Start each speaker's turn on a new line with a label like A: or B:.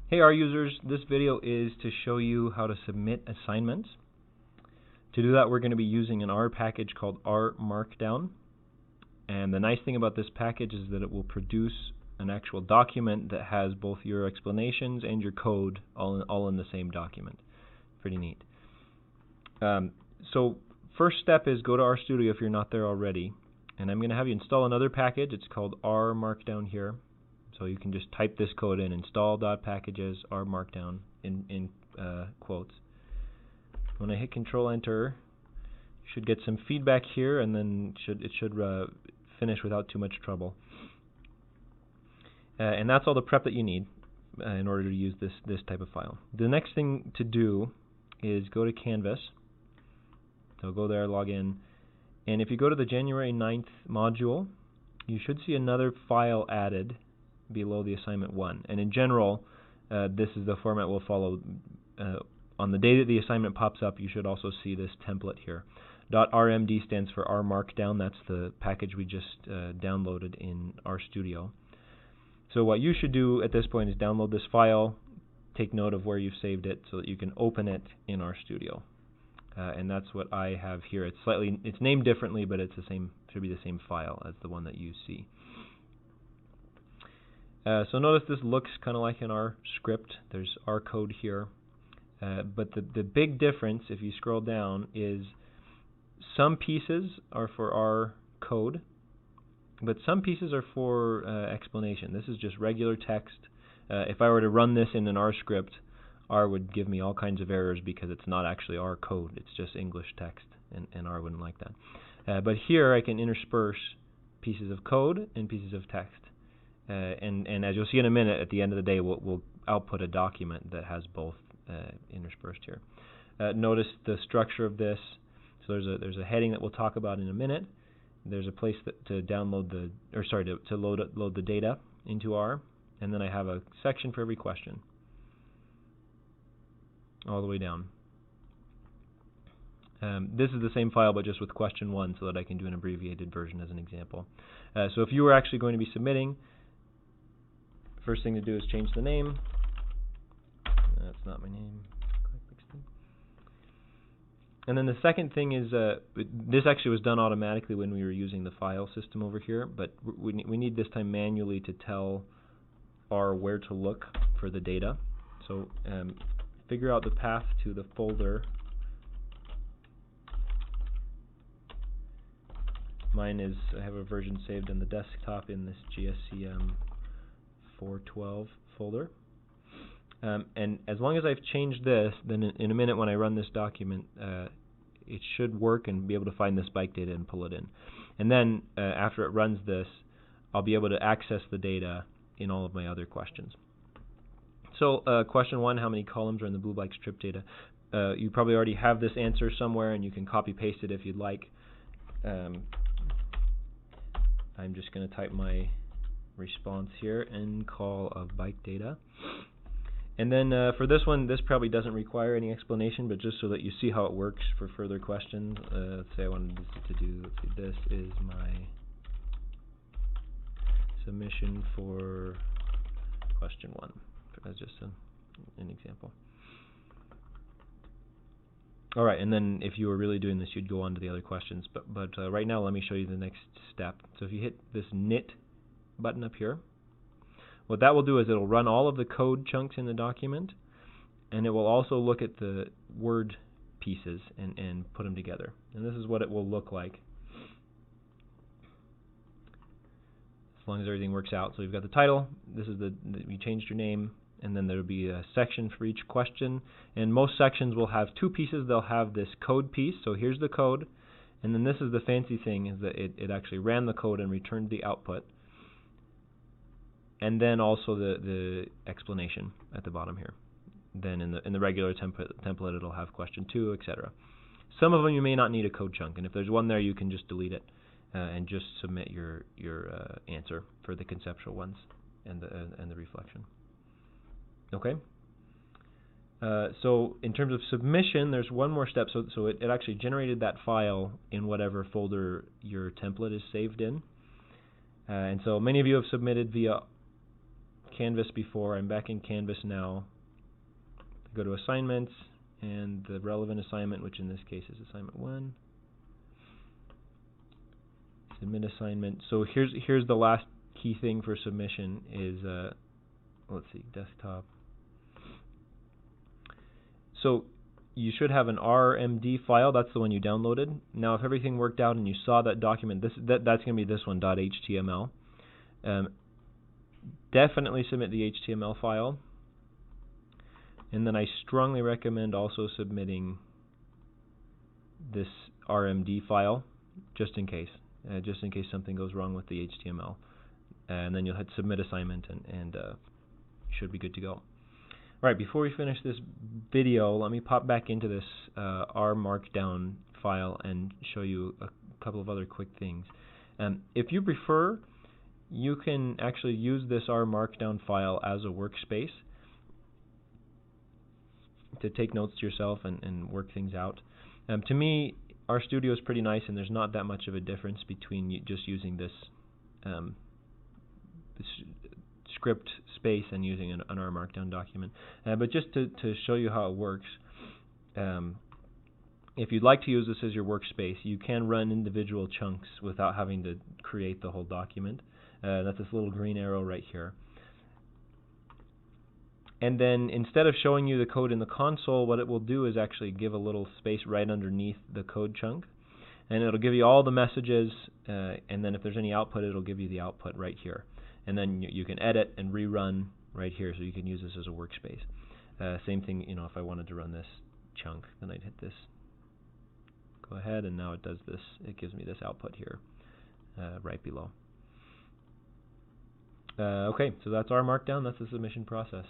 A: Hey R users, this video is to show you how to submit assignments. To do that, we're going to be using an R package called Rmarkdown. And the nice thing about this package is that it will produce an actual document that has both your explanations and your code all in the same document. Pretty neat. So first step is go to RStudio if you're not there already. And I'm going to have you install another package. It's called Rmarkdown here. So you can just type this code in, install.packages Rmarkdown in quotes. When I hit Control Enter, you should get some feedback here, and then it should finish without too much trouble. And that's all the prep that you need in order to use this type of file. The next thing to do is go to Canvas. So go there, log in, and if you go to the January 9th module, you should see another file added below the assignment 1. And in general, this is the format we'll follow. On the day that the assignment pops up, you should also see this template here. .rmd stands for Rmarkdown. That's the package we just downloaded in RStudio. So what you should do at this point is download this file, take note of where you've saved it so that you can open it in RStudio. And that's what I have here. It's named differently, but it's the same. Should be the same file as the one that you see. So notice this looks kind of like an R script. There's R code here. But the big difference, if you scroll down, is some pieces are for R code, but some pieces are for explanation. This is just regular text. If I were to run this in an R script, R would give me all kinds of errors because it's not actually R code. It's just English text, and R wouldn't like that. But here I can intersperse pieces of code and pieces of text. And as you'll see in a minute, at the end of the day, we'll output a document that has both interspersed here. Notice the structure of this. So there's a heading that we'll talk about in a minute. There's a place to download to load the data into R, and then I have a section for every question, all the way down. This is the same file, but just with question 1, so that I can do an abbreviated version as an example. So if you were actually going to be submitting, first thing to do is change the name. That's not my name. And then the second thing is, this actually was done automatically when we were using the file system over here, but we need this time manually to tell R where to look for the data. So figure out the path to the folder. Mine is, I have a version saved on the desktop in this GSCM 412 folder. And as long as I've changed this, then in a minute when I run this document, it should work and be able to find this bike data and pull it in. And then after it runs this, I'll be able to access the data in all of my other questions. So question 1, how many columns are in the blue bike strip data? You probably already have this answer somewhere, and you can copy paste it if you'd like. I'm just going to type my response here and call of bike data. And then for this one, this probably doesn't require any explanation, but just so that you see how it works for further questions. Let's say I wanted to do, let's see, this is my submission for question 1, as just an example. All right, and then if you were really doing this, you'd go on to the other questions. But right now, let me show you the next step. So if you hit this knit button up here, what that will do is it'll run all of the code chunks in the document, and it will also look at the word pieces and put them together. And this is what it will look like, as long as everything works out. So you've got the title. This is you changed your name, and then there will be a section for each question. And most sections will have 2 pieces. They'll have this code piece. So here's the code, and then this is the fancy thing, is that it actually ran the code and returned the output. And then also the explanation at the bottom here. Then in the regular template, it'll have question 2, etc. Some of them you may not need a code chunk, and if there's one there, you can just delete it and just submit your answer for the conceptual ones and the reflection. Okay. So in terms of submission, there's one more step. So it actually generated that file in whatever folder your template is saved in. And so many of you have submitted via Canvas before. I'm back in Canvas now. Go to Assignments, and the relevant assignment, which in this case is Assignment 1. Submit assignment. So here's the last key thing for submission is, let's see, desktop. So you should have an RMD file. That's the one you downloaded. Now, if everything worked out and you saw that document, that's going to be this one, .html. Definitely submit the HTML file. And then I strongly recommend also submitting this RMD file, just in case something goes wrong with the HTML. And then you'll hit submit assignment, and you should be good to go. All right, before we finish this video, let me pop back into this Rmarkdown file and show you a couple of other quick things. If you prefer, you can actually use this Rmarkdown file as a workspace to take notes to yourself and work things out. To me, RStudio is pretty nice, and there's not that much of a difference between just using this script space and using an Rmarkdown document. But just to show you how it works, if you'd like to use this as your workspace, you can run individual chunks without having to create the whole document. That's this little green arrow right here. And then instead of showing you the code in the console, what it will do is actually give a little space right underneath the code chunk. And it'll give you all the messages, and then if there's any output, it'll give you the output right here. And then you can edit and rerun right here, so you can use this as a workspace. Same thing, if I wanted to run this chunk, then I'd hit this. Go ahead, and now it does this. It gives me this output here, right below. Okay, so that's Rmarkdown. That's the submission process.